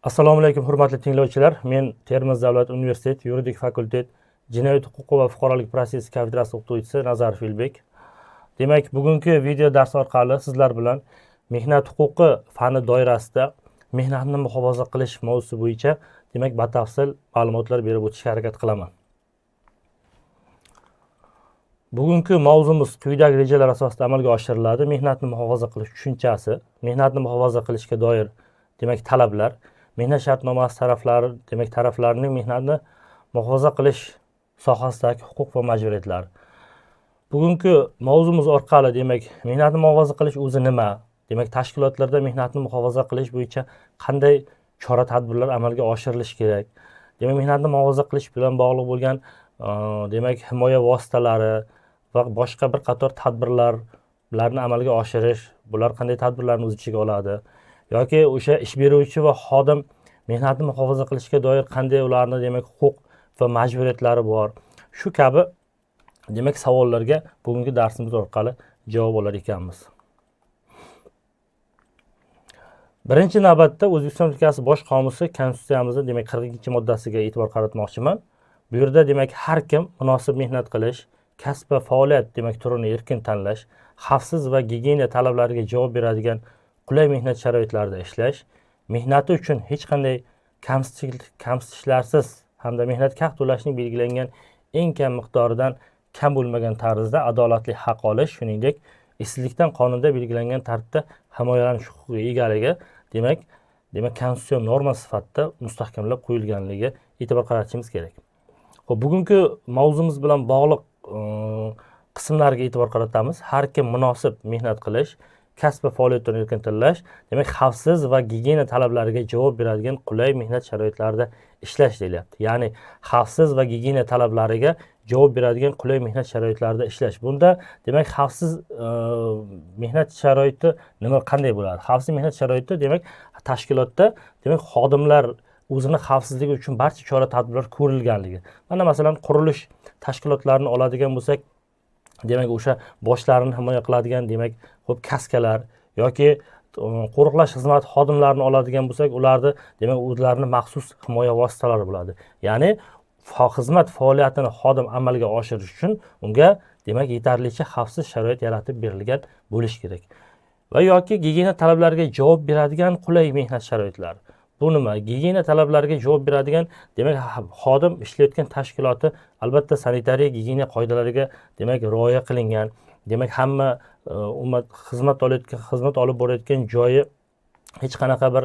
Assalomu alaykum hurmatli tinglovchilar. Men Termiz davlat universiteti yuridik fakultet jinoyat huquqi va fuqarolik protsessi kafedrasi o'qituvchisi Nazarov Elbek. Demak, bugungi video dars orqali sizlar bilan mehnat huquqi fani doirasida mehnatni muhofaza qilish mavzusi bo'yicha demak batafsil ma'lumotlar berib o'tishga harakat qilaman. Bugungi mavzumiz quyidagi rejalar asosida amalga oshiriladi. Mehnatni muhofaza qilish tushunchasi, mehnatni muhofaza qilishga doir demak talablar, mehnat shartnomasi taraflari, demak taraflarning mehnatni muhofaza qilish sohasidagi huquq va majburiyatlar. Bugungi mavzumiz orqali demak mehnatni muhofaza qilish o'zi nima? Demak tashkilotlarda mehnatni muhofaza qilish bo'yicha qanday chora-tadbirlar amalga oshirilishi kerak? Demak mehnatni muhofaza qilish bilan bog'liq bo'lgan demak himoya vositalari va boshqa bir qator tadbirlarni amalga oshirish, bular qanday tadbirlarni o'z ichiga oladi? Yoki o'sha ish beruvchi va xodim mehnatni muhofaza qilishga doir qanday ularni demak huquq va majburiyatlari bor. Shu kabi demak savollarga bugungi darsimiz orqali javob olar ekanmiz. Birinchi navbatda O'zbekiston Respublikasi Bosh qomusi Konstitutsiyamizning demak 40-moddasiga e'tibor qaratmoqchiman. Bu yerda demak har kim munosib mehnat qilish, kasb va faoliyat demak turini erkin tanlash, xavfsiz va gigiyena talablariga javob beradigan qulay mehnat sharoitlarida ishlash, mehnati uchun hech qanday kamsitishlarsiz hamda mehnatga haq to'lashning belgilangan eng kam miqdoridan kam bo'lmagan tarzda adolatli haq olish, shuningdek ishsizlikdan qonunda belgilangan tartibda himoyalanish huquqiga egaligi demak konstitutsion norma sifatida mustahkamlab qo'yilganligiga e'tibor qaratishimiz kerak. Xo'p, bugungi mavzumiz bilan bog'liq qismlarga e'tibor qaratamiz. Har kim munosib mehnat qilish, kasb va faoliyatini erkin tanlash, demak xavfsiz va gigiyena talablariga javob beradigan qulay mehnat sharoitlarida ishlash deyilyapti. Ya'ni xavfsiz va gigiyena talablariga javob beradigan qulay mehnat sharoitlarida ishlash. Bunda demak xavfsiz mehnat sharoiti nima, qanday bo'ladi? Xavfsiz mehnat sharoiti demak tashkilotda demak xodimlar o'zini xavfsizligi uchun barcha chora-tadbirlar ko'rilganligi. Mana masalan qurilish tashkilotlarini oladigan bo'lsak, demak o'sha boshlarini himoya qiladigan demak xo'p kaskalar yoki qo'riqlash xizmati xodimlarini oladigan bo'lsak, ularni demak o'zlarining maxsus himoya vositalari bo'ladi. Ya'ni xizmat faoliyatini xodim amalga oshirish uchun unga demak yetarlicha xavfsiz sharoit yaratib berilgan bo'lishi kerak. Va yoki gigiyena talablariga javob beradigan qulay mehnat sharoitlari. Bu nima? Gigiyena talablariga javob beradigan demak xodim ishlayotgan tashkiloti albatta sanitariya gigiyena qoidalariga demak rioya qilingan. Demak hamma xizmat olib borayotgan joyi hech qanaqa bir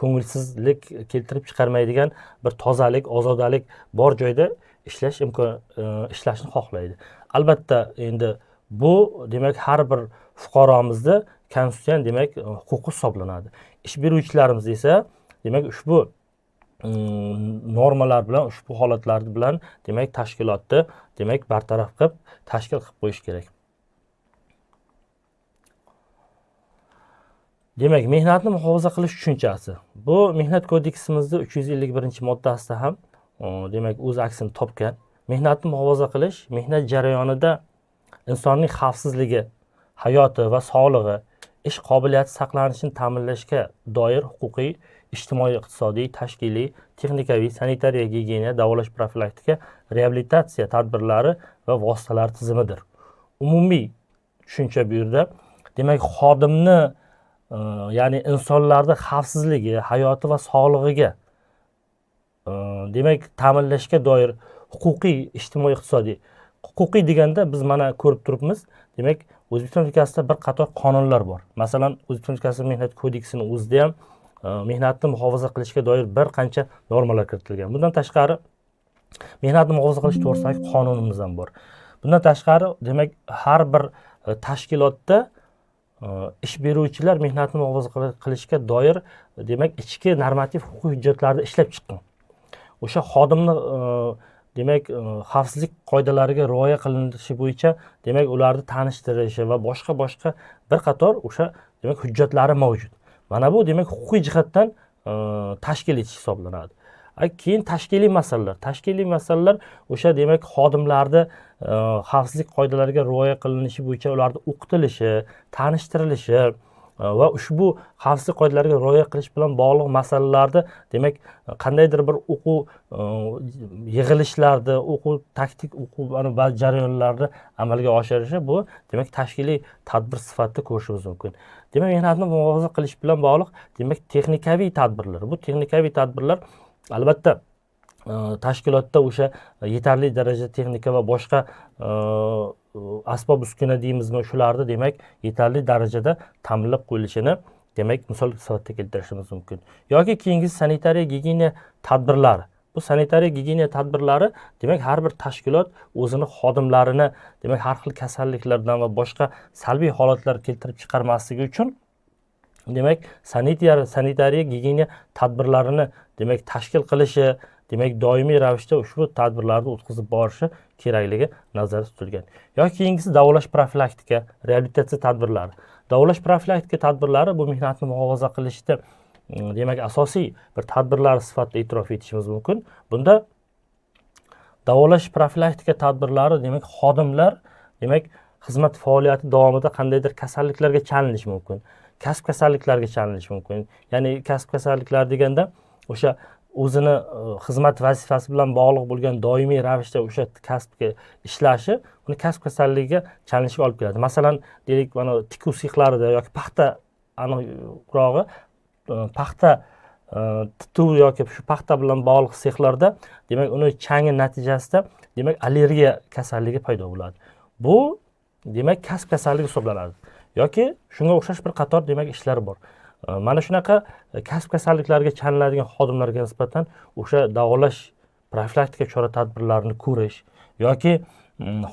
ko'ngilsizlik keltirib chiqarmaydigan bir tozalik, ozodalik bor joyda ishlashni xohlaydi. Albatta endi bu demak har bir fuqaromizni konstitutsiyan demak huquqi hisoblanadi. Ish beruvchilarimiz esa demak ushbu normalar bilan, ushbu holatlar bilan demak tashkilotni demak bartaraf qilib tashkil qilib qo'yish kerak. Demak, mehnatni muhofaza qilish tushunchasi. Bu mehnat kodeksimizning 351-moddasida ham demak o'z aksini topgan. Mehnatni muhofaza qilish mehnat jarayonida insonning xavfsizligi, hayoti va sog'lig'i, ish qobiliyati saqlanishini ta'minlashga doir huquqiy, ijtimoiy, iqtisodiy, tashkiliy, texnikaviy, sanitariya, gigiyena, davolash, profilaktika, reabilitatsiya tadbirlari va vositalar tizimidir. Umumiy tushuncha bu yerda demak xodimni ya'ni insonlarning xavfsizligi, hayoti va sog'lig'iga demak ta'minlashga doir huquqiy, ijtimoiy, iqtisodiy. Huquqiy deganda biz mana ko'rib turibmiz, demak O'zbekiston Respublikasida bir qator qonunlar bor. Masalan, O'zbekiston Respublikasi mehnat kodeksining o'zida ham mehnatni muhofaza qilishga doir bir qancha normalar kiritilgan. Bundan tashqari mehnatni muhofaza qilish to'g'risidagi qonunimiz ham bor. Bundan tashqari demak har bir tashkilotda ish beruvchilar mehnatni muhofaza qilishga doir demak ichki normativ huquqiy hujjatlarni ishlab chiqqan. O'sha xodimni demak xavfsizlik qoidalariga rioya qilinishi bo'yicha demak ularni tanishtirishi va boshqa bir qator o'sha demak hujjatlari mavjud. Mana bu demak huquqiy jihatdan tashkil etish hisoblanadi. Keyin tashkiliy masalalar o'sha demak xodimlarni xavfsizlik qoidalariga rioya qilinishi bo'yicha ularni o'qitilishi, tanishtirilishi va ushbu xavfsizlik qoidalariga rioya qilish bilan bog'liq masalalarni demak qandaydir bir o'quv yig'ilishlarida taktik o'quv jarayonlarni amalga oshirishi bu demak tashkiliy tadbir sifatida ko'rishimiz mumkin. Demak mehnatni muhofaza qilish bilan bog'liq demak texnikaviy tadbirlar. Bu texnikaviy tadbirlar albatta tashkilotda o'sha yetarli darajada texnika va boshqa asbob uskuna deymizmi, shularni demak yetarli darajada ta'minlab qo'yilishini demak misol sifatida keltirishimiz mumkin. Yoki keyingi sanitariya gigiyena tadbirlari. Bu sanitariya gigiyena tadbirlari demak har bir tashkilot o'zini xodimlarini demak har xil kasalliklardan va boshqa salbiy holatlar keltirib chiqarmasligi uchun demak sanitariya gigiyena tadbirlarini demak tashkil qilishi, demak doimiy ravishda ushbu tadbirlarni o'tkazib borishi kerakligi nazarda tutilgan. Yoki keyingisi davolash profilaktika, reabilitatsiya tadbirlari. Davolash profilaktika tadbirlari bu mehnatni muhofaza qilishda demak asosiy bir tadbirlar sifatida e'tirof etishimiz mumkin. Bunda davolash profilaktika tadbirlari demak xodimlar demak xizmat faoliyati davomida qandaydir kasalliklarga chalinishi mumkin. Kasb kasalliklariga chalinishi mumkin. Ya'ni kasb kasalliklar deganda o'sha o'zini xizmat vazifasi bilan bog'liq bo'lgan doimiy ravishda o'sha kasbga ishlashi uni kasb kasalligiga chalinishga olib keladi. Masalan, deylik, mana tikuv sexlarida yoki paxta aniqrog'i paxta tituv yoki shu paxta bilan bog'liq sexlarda demak uni changi natijasida demak allergiya kasalligi paydo bo'ladi. Bu demak kasb kasalligi hisoblanadi. Yoki shunga o'xshash bir qator demak ishlar bor. Mana shunaqa kasb kasalliklariga chalinadigan xodimlarga nisbatan o'sha davolash profilaktika chora-tadbirlarini ko'rish yoki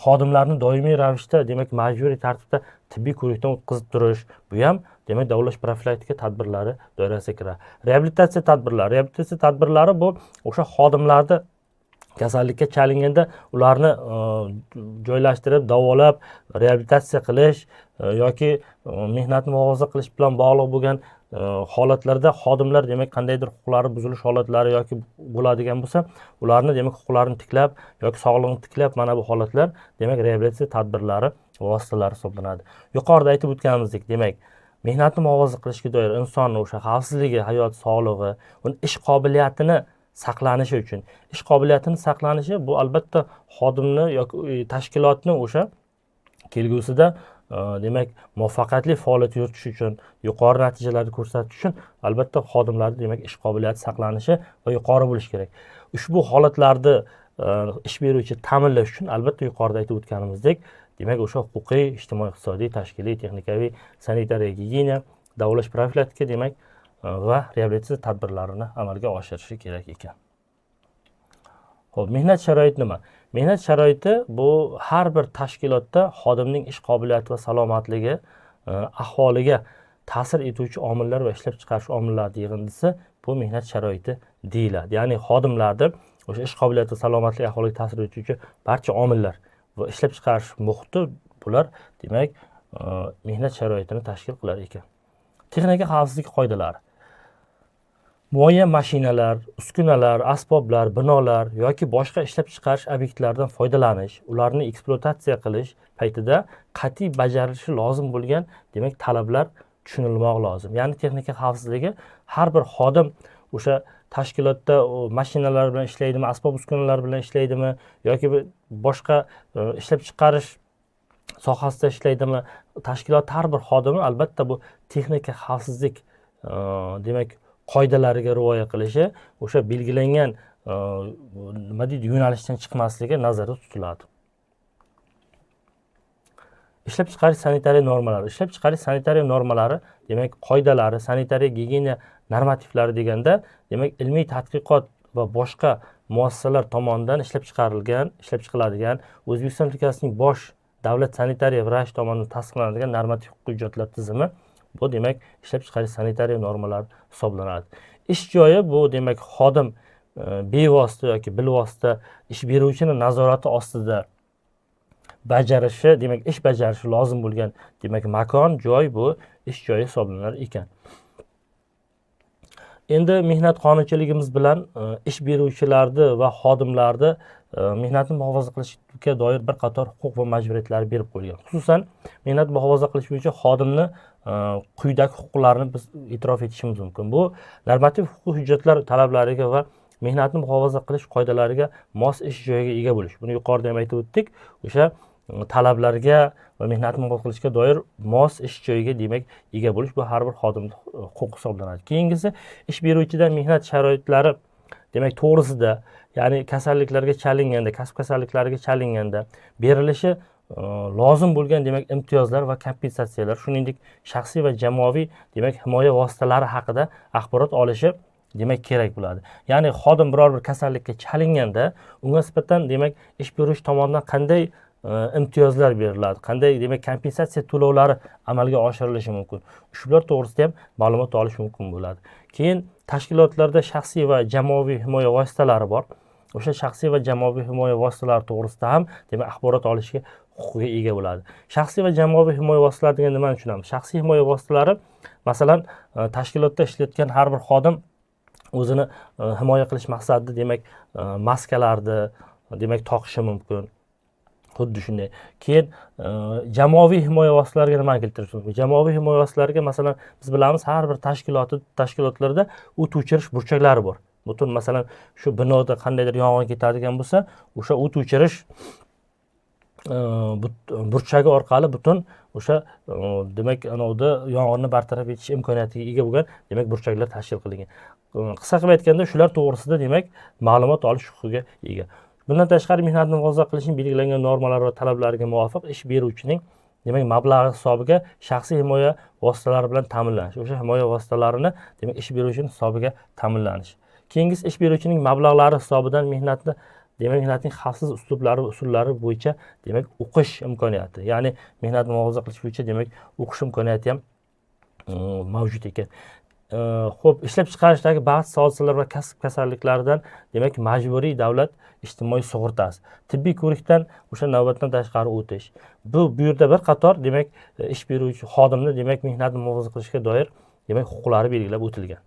xodimlarni doimiy ravishda demak majburiy tartibda tibbiy ko'rikdan o'tkazib turish, bu ham demak davolash profilaktika tadbirlari doirasiga kiradi. Reabilitatsiya tadbirlari bu o'sha xodimlarni kasallikka chalinganda ularni joylashtirib, davolab, reabilitatsiya qilish yoki mehnatni muhofaza qilish bilan bog'liq bo'lgan holatlarda xodimlar demak qandaydir huquqlari buzilish holatlari yoki bo'ladigan bo'lsa, ularni demak huquqlarini tiklab yoki sog'lig'ini tiklab, mana bu holatlar demak reabilitatsiya tadbirlari vositalari hisoblanadi. Yuqorida aytib o'tganimizdek, demak mehnatni muhofaza qilishga doir insonning o'sha xavfsizligi, hayot sog'lig'i, uni ish qobiliyatini saqlanishi uchun. Ish qobiliyatini saqlanishi bu albatta xodimni yoki tashkilotni o'sha kelgusida demak muvaffaqiyatli faoliyat yuritish uchun, yuqori natijalarni ko'rsatish uchun albatta xodimlarning demak ish qobiliyati saqlanishi va yuqori bo'lishi kerak. Ushbu holatlarni ish beruvchi ta'minlash uchun albatta yuqorida aytib o'tganimizdek, demak o'sha huquqiy, ijtimoiy, iqtisodiy, tashkiliy, texnikaviy, sanitariya gigiyena, davolash profilaktika demak va reabilitatsiya tadbirlarini amalga oshirishi kerak ekan. Xo'p, mehnat sharoiti nima? Mehnat sharoiti bu har bir tashkilotda xodimning ish qobiliyati va salomatligi ahvoliga ta'sir etuvchi omillar va ishlab chiqarish omillari yig'indisi bu mehnat sharoiti deyiladi. Ya'ni xodimlarning o'sha ish qobiliyati va salomatligi ahvoliga ta'sir etuvchi barcha omillar va ishlab chiqarish muhiti bular demak mehnat sharoitini tashkil qilar ekan. Texnika xavfsizlik qoidalari. Muayyan mashinalar, uskunalar, asboblar, binolar yoki boshqa ishlab chiqarish obyektlaridan foydalanish, ularni ekspluatatsiya qilish paytida qat'iy bajarilishi lozim bo'lgan demak talablar tushunilmoq lozim. Ya'ni texnika xavfsizligi har bir xodim o'sha tashkilotda mashinalar bilan ishlaydimi, asbob uskunalar bilan ishlaydimi yoki boshqa ishlab chiqarish sohasida ishlaydimi, tashkilot har bir xodimi albatta bu texnika xavfsizlik demak qoidalariga rioya qilishi, o'sha belgilangan nima deydi, yo'nalishdan chiqmasligi nazarda tutiladi. Ishlab chiqarish sanitariya normalari. Ishlab chiqarish sanitariya normalari demak qoidalari, sanitariya gigiyena normativlari deganda demak ilmiy tadqiqot va boshqa muassasalar tomonidan ishlab chiqiladigan O'zbekiston Respublikasining bosh davlat sanitariya vrach tomonidan tasdiqlanadigan normativ hujjatlar tizimi. Bu demak ishlab chiqarish sanitariya normalari hisoblanadi. Ish joyi bu demak xodim bevosita yoki bilvosita ish beruvchining nazorati ostida bajarishi, demak ish bajarishi lozim bo'lgan demak makon, joy bu ish joyi hisoblanar ekan. Endi mehnat qonunchiligimiz bilan ish beruvchilarni va xodimlarni mehnatni muhofaza qilishga doir bir qator huquq va majburiyatlar berib qo'yilgan. Xususan, mehnat muhofaza qilish bo'yicha xodimni quyidagi huquqlarni biz e'tirof etishimiz mumkin. Bu normativ huquqiy hujjatlar talablariga va mehnatni muhofaza qilish qoidalariga mos ish joyiga ega bo'lish. Buni yuqorida ham aytib o'tdik. O'sha talablarga va mehnatni muhofaza qilishga doir mos ish joyiga demak ega bo'lish bu har bir xodimning huquqi hisoblanadi. Keyingisi ish beruvchidan mehnat sharoitlari demak to'g'risida, ya'ni kasalliklarga chalinganda, kasb kasalliklariga chalinganda berilishi lozim bo'lgan demak imtiyozlar va kompensatsiyalar, shuningdek shaxsiy va jamoaviy demak himoya vositalari haqida axborot olishi demak kerak bo'ladi. Ya'ni xodim biror bir kasallikka chalinganda unga nisbatan demak ish beruvchi tomonidan qanday imtiyozlar beriladi, qanday demak kompensatsiya to'lovlari amalga oshirilishi mumkin. Shular to'g'risida ham ma'lumot olish mumkin bo'ladi. Keyin tashkilotlarda shaxsiy va jamoaviy himoya vositalari bor. O'sha shaxsiy va jamoaviy himoya vositalari to'g'risida ham demak axborot olishga huquqiga ega bo'ladi. Shaxsiy va jamoaviy himoya vositalari degan nimani tushunamiz? Shaxsiy himoya vositalari, masalan, tashkilotda ishlayotgan har bir xodim o'zini himoya qilish maqsadida demak maskalarni demak taqishi mumkin. Xuddi shunday. Keyin jamoaviy himoya vositalariga nimani keltirish mumkin? Jamoaviy himoya vositalariga masalan biz bilamiz har bir tashkilotlarda o't o'chirish burchaklari bor. Butun masalan shu binoda qandaydir yong'in ketadigan bo'lsa, o'sha o't o'chirish burchagi orqali butun o'sha demak anavda yong'inni bartaraf etish imkoniyatiga ega bo'lgan demak burchaklar tashkil qilingan. Qisqa qilib aytganda shular to'g'risida demak ma'lumot olish huquqiga ega. Bundan tashqari mehnatni muhofaza qilishning belgilangan normalari va talablariga muvofiq ish beruvchining demak mablag'i hisobiga shaxsiy himoya vositalari bilan ta'minlanish. O'sha himoya vositalarini demak ish beruvchining hisobiga ta'minlanish. Keyingisi ish beruvchining mablag'lari hisobidan mehnatning xavfsiz uslublari va usullari bo'yicha demak o'qish imkoniyati, ya'ni mehnatni muhofaza qilish bo'yicha demak o'qish imkoniyati ham mavjud ekan. Xo'p, ishlab chiqarishdagi ba'zi hodisalar va kasb kasalliklaridan demak majburiy davlat ijtimoiy sug'urtasi, tibbiy ko'rikdan o'sha navbatdan tashqari o'tish. Bu yerda bir qator demak ish beruvchi xodimni demak mehnatni muhofaza qilishga doir demak huquqlari belgilab o'tilgan.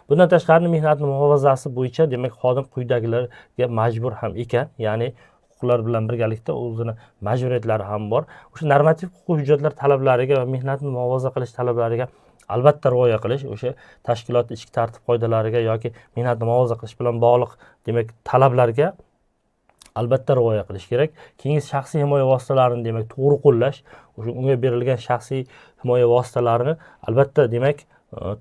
Bundan tashqari mehnatni muhofazasi bo'yicha demak xodim quyidagilarga majbur ham ekan, ya'ni huquqlar bilan birgalikda o'zini majburiyatlari ham bor. O'sha normativ huquqiy hujjatlar talablariga va mehnatni muhofaza qilish talablariga albatta rioya qilish, o'sha tashkilot ichki tartib qoidalariga yoki mehnatni muhofaza qilish bilan bog'liq demak talablarga albatta rioya qilish kerak. Keyin shaxsiy himoya vositalarini demak to'g'ri qo'llash, o'sha unga berilgan shaxsiy himoya vositalarini albatta demak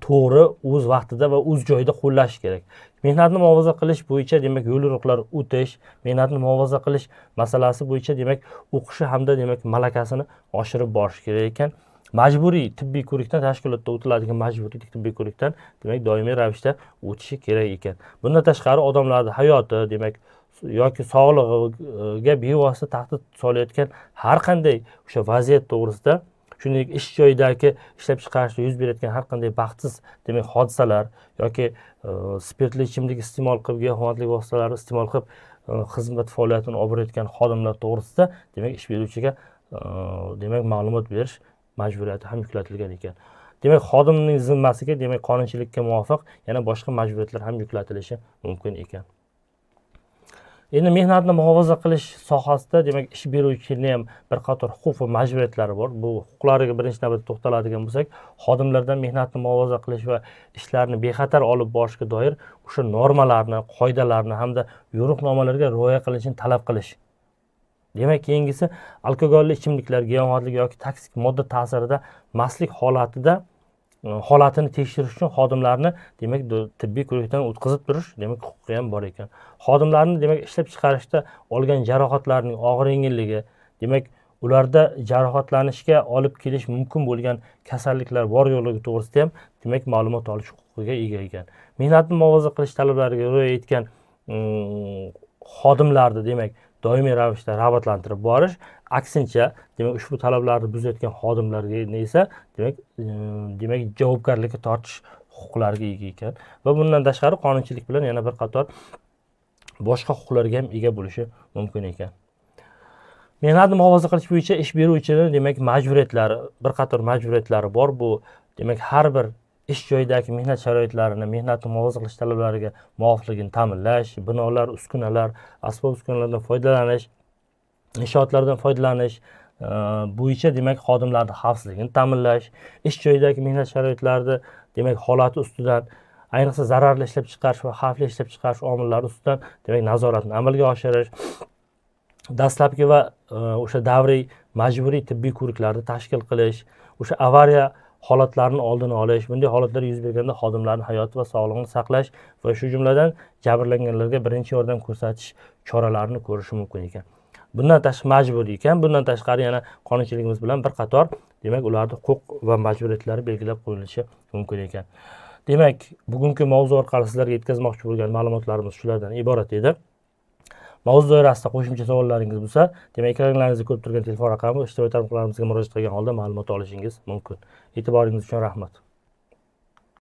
to'g'ri, o'z vaqtida va o'z joyida qo'llash kerak. Mehnatni muhofaza qilish bo'yicha demak yo'l-yo'riqlar o'tish, mehnatni muhofaza qilish masalasi bo'yicha demak o'qishi hamda demak malakasini oshirib borish kerak ekan. Majburiy tibbiy ko'rikdan, tashkilotda o'tiladigan majburiy tibbiy ko'rikdan demak doimiy ravishda o'tishi kerak ekan. Bundan tashqari odamlarning hayoti demak yoki sog'lig'iga bevosita tahdid solayotgan har qanday o'sha vaziyat to'g'risida, shuningdek ish joyidagi ishlab chiqarishda yuz berayotgan har qanday baxtsiz demak hodisalar yoki spirtli ichimlik iste'mol qilib, giyohvandlik vositalari iste'mol qilib xizmat faoliyatini olib borayotgan xodimlar to'g'risida demak ish beruvchiga demak ma'lumot berish majburiyati ham yuklatilgan ekan. Demak xodimning zimmasiga demak qonunchilikka muvofiq yana boshqa majburiyatlar ham yuklatilishi mumkin ekan. Endi mehnatni muhofaza qilish sohasida demak ish beruvchining ham bir qator huquq va majburiyatlari bor. Bu huquqlariga birinchi navbatda to'xtaladigan bo'lsak, xodimlardan mehnatni muhofaza qilish va ishlarni bexatar olib borishga doir o'sha normalarni, qoidalarni hamda yo'riqnomalarga rioya qilishini talab qilish. Demak, keyingisi alkogolli ichimliklar, giyohvandlik yoki toksik modda ta'sirida mastlik holatini tekshirish uchun xodimlarni demak tibbiy ko'rikdan o'tkazib turish demak huquqi ham bor ekan. Xodimlarni demak ishlab chiqarishda olgan jarohatlarning og'ir yengilligi, demak ularda jarohatlanishga olib kelish mumkin bo'lgan kasalliklar bor yo'qligi to'g'risida ham demak ma'lumot olish huquqiga ega ekan. Mehnatni muhofaza qilish talablariga rioya etgan xodimlarni demak doimiy ravishda rag'batlantirib borish, aksincha demak ushbu talablarni buzayotgan xodimlarga esa demak javobgarlikka tortish huquqlariga ega ekan va bundan tashqari qonunchilik bilan yana bir qator boshqa huquqlarga ham ega bo'lishi mumkin ekan. Mehnatni muhofaza qilish bo'yicha ish beruvchining demak majburiyatlari, bir qator majburiyatlari bor. Bu demak har bir ish joyidagi mehnat sharoitlarini, mehnatni muhofaza qilish talablariga muvofiqligini ta'minlash, binolar, uskunalar, asbob uskunalardan foydalanish, inshootlardan foydalanish, bo'yicha demak xodimlarning xavfsizligini ta'minlash, ish joyidagi mehnat sharoitlarida demak holati ustidan, ayniqsa zararli ishlab chiqarish va xavfli ishlab chiqarish omillari ustidan demak nazoratni amalga oshirish, dastlabki va o'sha davriy majburiy tibbiy ko'riklarni tashkil qilish, o'sha avariya holatlarini oldini olish, bunday holatlar yuz berganda xodimlarning hayoti va sog'lig'ini saqlash va shu jumladan jabrlanganlarga birinchi yordam ko'rsatish choralarini ko'rishi mumkin ekan. Bundan tashqari majburiy ekan, bundan tashqari yana qonunchiligimiz bilan bir qator demak ularning huquq va majburiyatlari belgilab qo'yilishi mumkin ekan. Demak, bugungi mavzu orqali sizlarga yetkazmoqchi bo'lgan ma'lumotlarimiz shulardan iborat edi. Mavzu doirasida qo'shimcha savollaringiz bo'lsa, demak ekranlaringizda ko'rib turgan telefon raqami, ijtimoiy tarmoqlarimizga murojaat qilgan holda ma'lumot olishingiz mumkin. E'tiboringiz uchun rahmat.